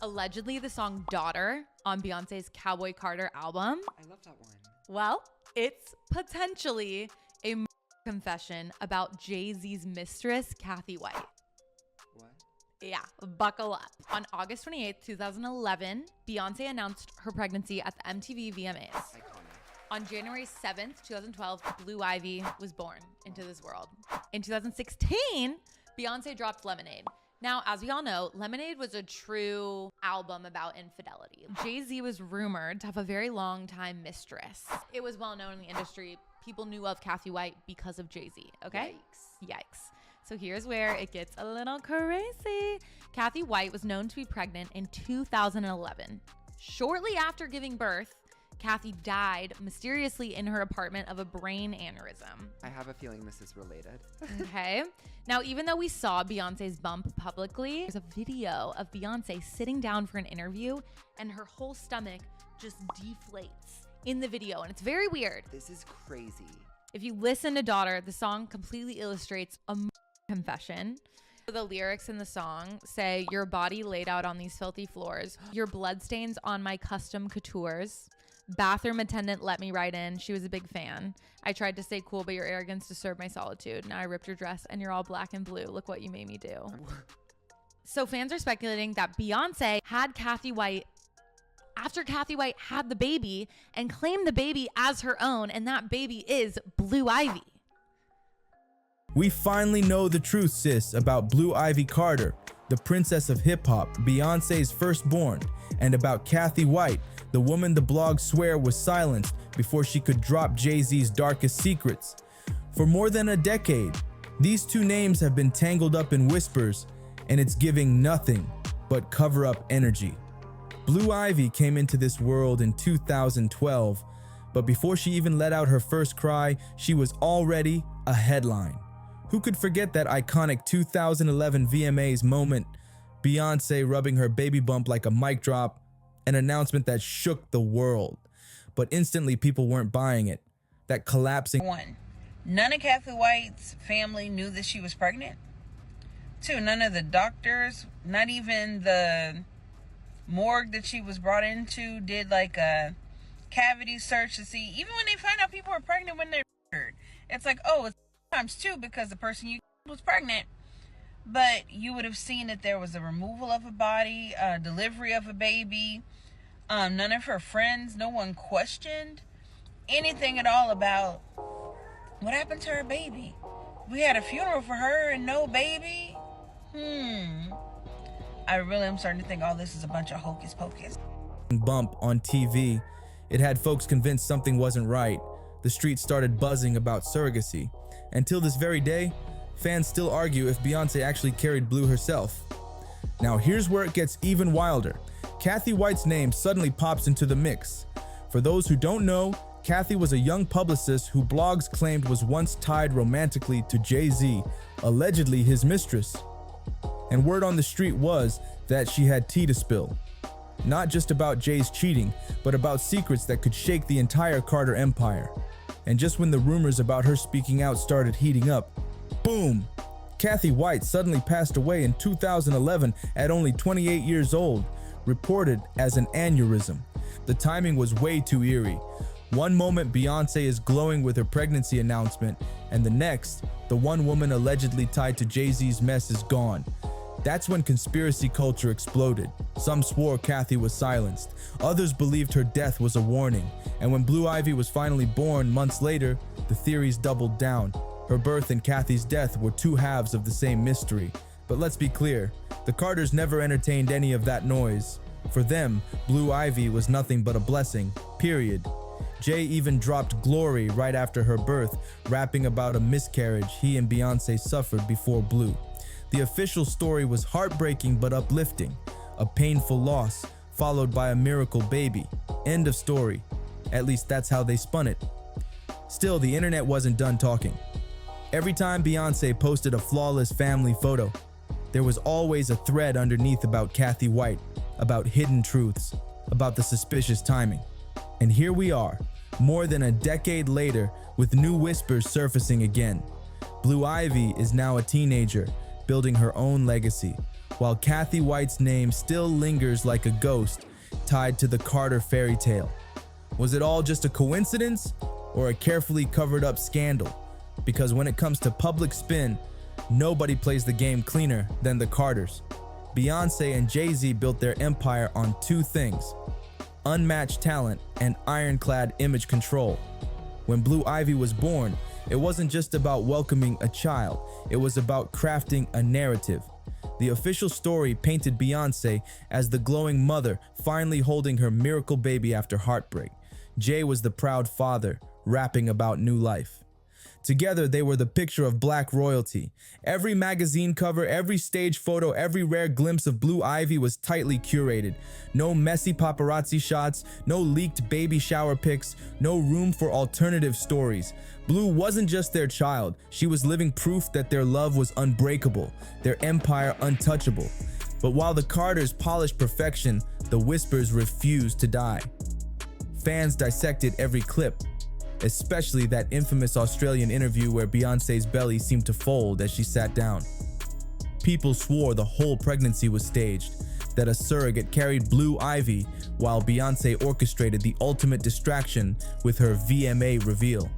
Allegedly, the song Daughter on Beyonce's Cowboy Carter album. I love that one. Well, it's potentially a confession about Jay-Z's mistress, Cathy White. What? Yeah, buckle up. On August 28th, 2011, Beyonce announced her pregnancy at the MTV VMAs. Iconic. On January 7th, 2012, Blue Ivy was born into this world. In 2016, Beyonce dropped Lemonade. Now, as we all know, Lemonade was a true album about infidelity. Jay-Z was rumored to have a very long time mistress. It was well known in the industry. People knew of Cathy White because of Jay-Z, okay? Yikes. So here's where it gets a little crazy. Cathy White was known to be pregnant in 2011. Shortly after giving birth, Cathy died mysteriously in her apartment of a brain aneurysm. I have a feeling this is related. Okay. Now, even though we saw Beyonce's bump publicly, there's a video of Beyonce sitting down for an interview and her whole stomach just deflates in the video. And it's very weird. This is crazy. If you listen to Daughter, the song completely illustrates a confession. The lyrics in the song say, "Your body laid out on these filthy floors, your bloodstains on my custom couture. Bathroom attendant let me right in. She was a big fan. I tried to stay cool, but your arrogance disturbed my solitude. Now I ripped your dress and you're all black and blue. Look what you made me do." So fans are speculating that Beyonce had Cathy White after Cathy White had the baby and claimed the baby as her own, and that baby is Blue Ivy. We finally know the truth, sis, about Blue Ivy Carter, the princess of hip-hop, Beyonce's firstborn, and about Cathy White, the woman the blogs swear was silenced before she could drop Jay-Z's darkest secrets. For more than a decade, these two names have been tangled up in whispers, and it's giving nothing but cover-up energy. Blue Ivy came into this world in 2012, but before she even let out her first cry, she was already a headline. Who could forget that iconic 2011 VMAs moment? Beyonce rubbing her baby bump like a mic drop, an announcement that shook the world. But instantly people weren't buying it. That collapsing. 1. None of Cathy White's family knew that she was pregnant. 2. None of the doctors, not even the morgue that she was brought into, did like a cavity search to see. Even when they find out people are pregnant when they're murdered, it's like, oh, it's times 2 because the person you was pregnant. But you would have seen that there was a removal of a body, a delivery of a baby. None of her friends, no one questioned anything at all about what happened to her baby. We had a funeral for her and no baby. I really am starting to think all this is a bunch of hocus pocus. Bump on TV. It had folks convinced something wasn't right. The streets started buzzing about surrogacy. Until this very day, fans still argue if Beyonce actually carried Blue herself. Now here's where it gets even wilder. Cathy White's name suddenly pops into the mix. For those who don't know, Cathy was a young publicist who blogs claimed was once tied romantically to Jay-Z, allegedly his mistress. And word on the street was that she had tea to spill. Not just about Jay's cheating, but about secrets that could shake the entire Carter empire. And just when the rumors about her speaking out started heating up, boom! Cathy White suddenly passed away in 2011 at only 28 years old, reported as an aneurysm. The timing was way too eerie. One moment Beyonce is glowing with her pregnancy announcement, and the next, the one woman allegedly tied to Jay-Z's mess is gone. That's when conspiracy culture exploded. Some swore Cathy was silenced. Others believed her death was a warning. And when Blue Ivy was finally born months later, the theories doubled down. Her birth and Cathy's death were two halves of the same mystery. But let's be clear, the Carters never entertained any of that noise. For them, Blue Ivy was nothing but a blessing, period. Jay even dropped Glory right after her birth, rapping about a miscarriage he and Beyonce suffered before Blue. The official story was heartbreaking but uplifting. A painful loss, followed by a miracle baby. End of story. At least that's how they spun it. Still, the internet wasn't done talking. Every time Beyonce posted a flawless family photo, there was always a thread underneath about Cathy White, about hidden truths, about the suspicious timing. And here we are, more than a decade later, with new whispers surfacing again. Blue Ivy is now a teenager, building her own legacy, while Cathy White's name still lingers like a ghost tied to the Carter fairy tale. Was it all just a coincidence or a carefully covered up scandal? Because when it comes to public spin, nobody plays the game cleaner than the Carters. Beyonce and Jay-Z built their empire on two things: unmatched talent and ironclad image control. When Blue Ivy was born, it wasn't just about welcoming a child, it was about crafting a narrative. The official story painted Beyonce as the glowing mother finally holding her miracle baby after heartbreak. Jay was the proud father, rapping about new life. Together, they were the picture of black royalty. Every magazine cover, every stage photo, every rare glimpse of Blue Ivy was tightly curated. No messy paparazzi shots, no leaked baby shower pics, no room for alternative stories. Blue wasn't just their child, she was living proof that their love was unbreakable, their empire untouchable. But while the Carters polished perfection, the whispers refused to die. Fans dissected every clip, especially that infamous Australian interview where Beyonce's belly seemed to fold as she sat down. People swore the whole pregnancy was staged, that a surrogate carried Blue Ivy while Beyonce orchestrated the ultimate distraction with her VMA reveal.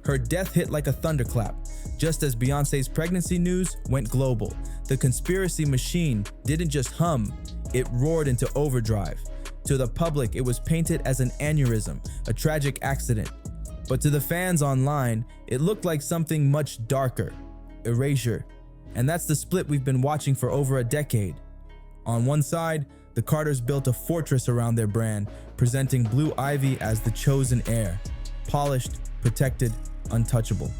Her death hit like a thunderclap. Just as Beyonce's pregnancy news went global, the conspiracy machine didn't just hum, it roared into overdrive. To the public, it was painted as an aneurysm, a tragic accident. But to the fans online, it looked like something much darker, erasure. And that's the split we've been watching for over a decade. On one side, the Carters built a fortress around their brand, presenting Blue Ivy as the chosen heir, polished, protected, untouchable.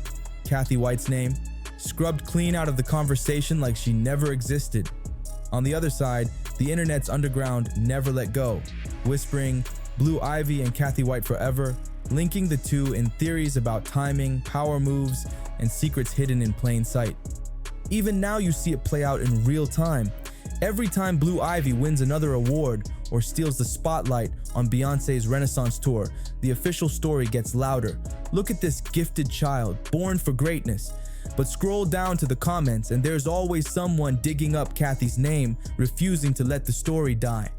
Cathy White's name, scrubbed clean out of the conversation like she never existed. On the other side, the internet's underground never let go, whispering Blue Ivy and Cathy White forever, linking the two in theories about timing, power moves, and secrets hidden in plain sight. Even now you see it play out in real time. Every time Blue Ivy wins another award or steals the spotlight on Beyonce's Renaissance tour, the official story gets louder. Look at this gifted child, born for greatness. But scroll down to the comments and there's always someone digging up Cathy's name, refusing to let the story die.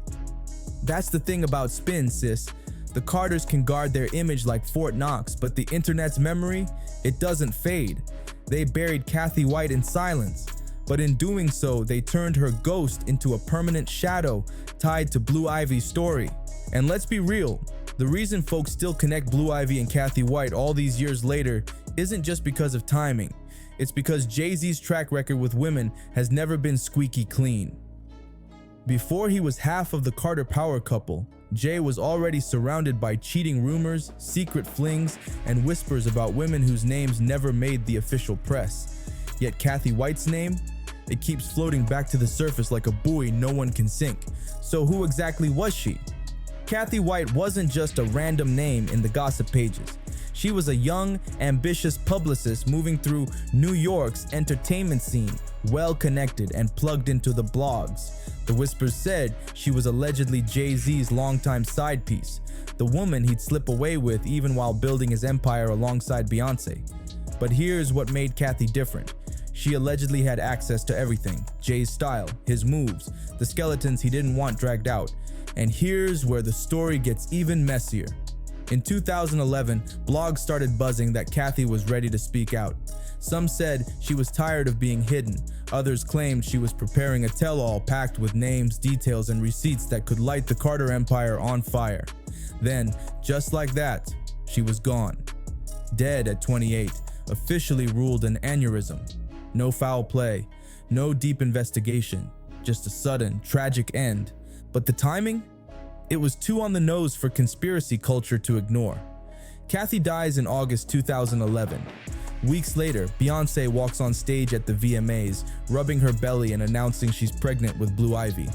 That's the thing about spin, sis. The Carters can guard their image like Fort Knox, but the internet's memory, it doesn't fade. They buried Cathy White in silence, but in doing so, they turned her ghost into a permanent shadow tied to Blue Ivy's story. And let's be real, the reason folks still connect Blue Ivy and Cathy White all these years later isn't just because of timing. It's because Jay-Z's track record with women has never been squeaky clean. Before he was half of the Carter power couple, Jay was already surrounded by cheating rumors, secret flings, and whispers about women whose names never made the official press. Yet Cathy White's name, it keeps floating back to the surface like a buoy no one can sink. So who exactly was she? Cathy White wasn't just a random name in the gossip pages. She was a young, ambitious publicist moving through New York's entertainment scene, well-connected and plugged into the blogs. The whispers said she was allegedly Jay-Z's longtime side piece, the woman he'd slip away with even while building his empire alongside Beyonce. But here's what made Cathy different. She allegedly had access to everything: Jay's style, his moves, the skeletons he didn't want dragged out. And here's where the story gets even messier. In 2011, blogs started buzzing that Cathy was ready to speak out. Some said she was tired of being hidden. Others claimed she was preparing a tell-all packed with names, details, and receipts that could light the Carter empire on fire. Then, just like that, she was gone. Dead at 28, officially ruled an aneurysm. No foul play, no deep investigation, just a sudden, tragic end. But the timing? It was too on the nose for conspiracy culture to ignore. Cathy dies in August 2011. Weeks later, Beyonce walks on stage at the VMAs, rubbing her belly and announcing she's pregnant with Blue Ivy.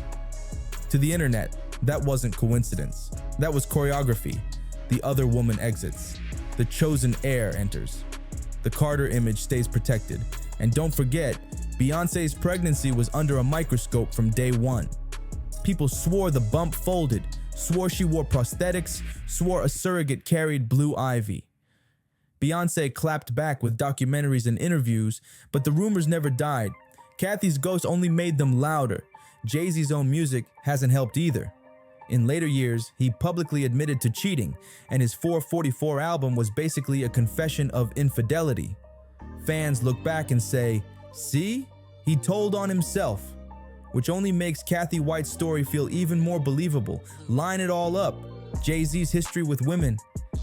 To the internet, that wasn't coincidence. That was choreography. The other woman exits. The chosen heir enters. The Carter image stays protected. And don't forget, Beyonce's pregnancy was under a microscope from day one. People swore the bump folded, swore she wore prosthetics, swore a surrogate carried Blue Ivy. Beyonce clapped back with documentaries and interviews, but the rumors never died. Cathy's ghost only made them louder. Jay-Z's own music hasn't helped either. In later years, he publicly admitted to cheating, and his 444 album was basically a confession of infidelity. Fans look back and say, "See? He told on himself," which only makes Cathy White's story feel even more believable. Line it all up: Jay-Z's history with women,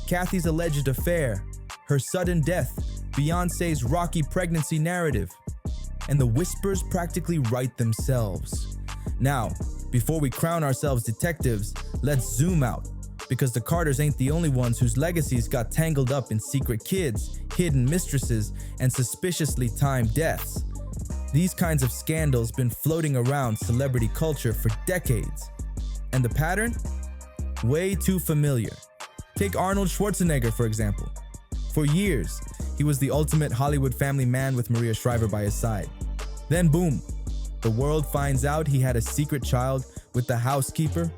Cathy's alleged affair, her sudden death, Beyoncé's rocky pregnancy narrative, and the whispers practically write themselves. Now, before we crown ourselves detectives, let's zoom out, because the Carters ain't the only ones whose legacies got tangled up in secret kids, hidden mistresses, and suspiciously timed deaths. These kinds of scandals been floating around celebrity culture for decades. And the pattern? Way too familiar. Take Arnold Schwarzenegger, for example. For years, he was the ultimate Hollywood family man with Maria Shriver by his side. Then boom, the world finds out he had a secret child with the housekeeper,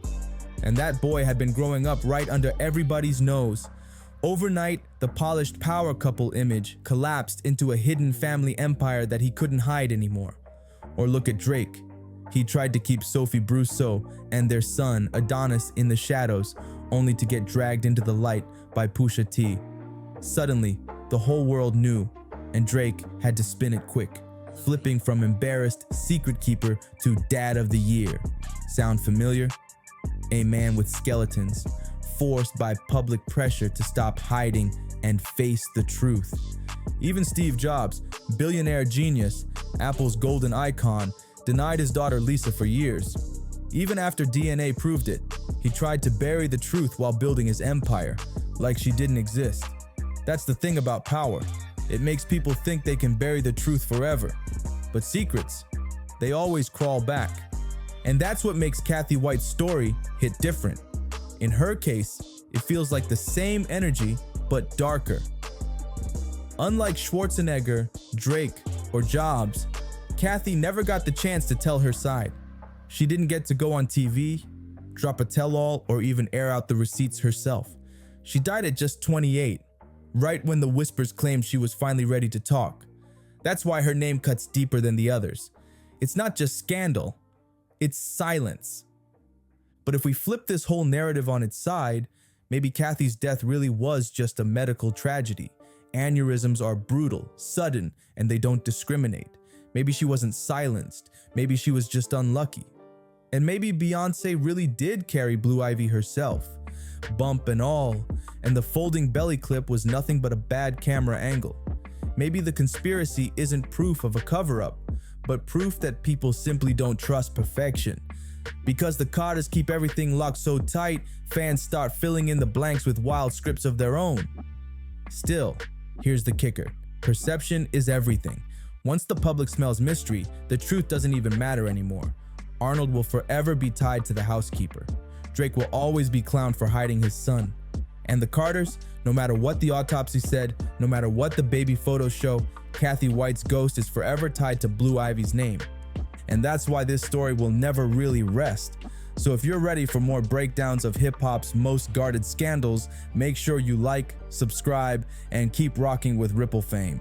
and that boy had been growing up right under everybody's nose. Overnight, the polished power couple image collapsed into a hidden family empire that he couldn't hide anymore. Or look at Drake. He tried to keep Sophie Brousseau and their son Adonis in the shadows, only to get dragged into the light by Pusha T. Suddenly, the whole world knew, and Drake had to spin it quick, flipping from embarrassed secret keeper to dad of the year. Sound familiar? A man with skeletons, forced by public pressure to stop hiding and face the truth. Even Steve Jobs, billionaire genius, Apple's golden icon, denied his daughter Lisa for years. Even after DNA proved it, he tried to bury the truth while building his empire, like she didn't exist. That's the thing about power. It makes people think they can bury the truth forever. But secrets, they always crawl back. And that's what makes Cathy White's story hit different. In her case, it feels like the same energy, but darker. Unlike Schwarzenegger, Drake, or Jobs, Cathy never got the chance to tell her side. She didn't get to go on TV, drop a tell-all, or even air out the receipts herself. She died at just 28, right when the whispers claimed she was finally ready to talk. That's why her name cuts deeper than the others. It's not just scandal, it's silence. But if we flip this whole narrative on its side, maybe Cathy's death really was just a medical tragedy. Aneurysms are brutal, sudden, and they don't discriminate. Maybe she wasn't silenced. Maybe she was just unlucky. And maybe Beyoncé really did carry Blue Ivy herself, bump and all, and the folding belly clip was nothing but a bad camera angle. Maybe the conspiracy isn't proof of a cover-up, but proof that people simply don't trust perfection. Because the Carters keep everything locked so tight, fans start filling in the blanks with wild scripts of their own. Still, here's the kicker. Perception is everything. Once the public smells mystery, the truth doesn't even matter anymore. Arnold will forever be tied to the housekeeper. Drake will always be clowned for hiding his son. And the Carters, no matter what the autopsy said, no matter what the baby photos show, Cathy White's ghost is forever tied to Blue Ivy's name. And that's why this story will never really rest. So if you're ready for more breakdowns of hip-hop's most guarded scandals, make sure you like, subscribe, and keep rocking with RippleFame.